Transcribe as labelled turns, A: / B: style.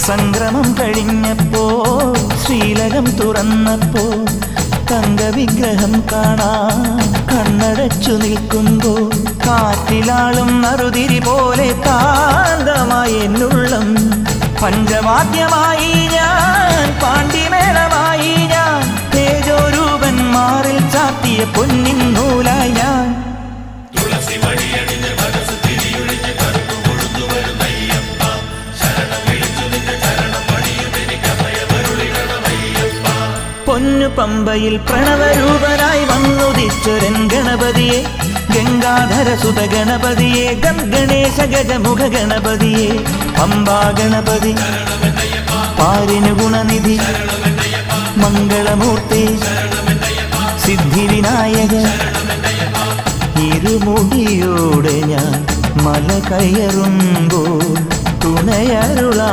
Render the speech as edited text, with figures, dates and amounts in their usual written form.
A: സംക്രമം കഴിഞ്ഞപ്പോൾ ശ്രീലകം തുറന്നപ്പോൾ തങ്കവിഗ്രഹം കാണാൻ കണ്ണടച്ചു നിൽക്കുമ്പോൾ കാറ്റിലാളും നറുതിരി പോലെ കാന്തമായി എന്നുള്ളം പഞ്ചവാദ്യമായി ഞാൻ പാണ്ഡിമേളമായി ഞാൻ തേജോരൂപൻ മാറിൽ ചാത്തിയ പൊന്നിൻ നൂലായി ഞാൻ പൊന്നു പമ്പയിൽ പ്രണവരൂപനായി വന്നുദിച്ചൊരൻ ഗണപതിയെ ഗംഗാധരസുത ഗണപതിയെ ഗണേശ ഗജമുഖ ഗണപതിയെ പമ്പാ ഗണപതി പാരിനു ഗുണനിധി മംഗളമൂർത്തി സിദ്ധിവിനായക ഇരുമുടിയോടെ ഞാൻ മല കയറുമ്പോൾ തുണയരുളാ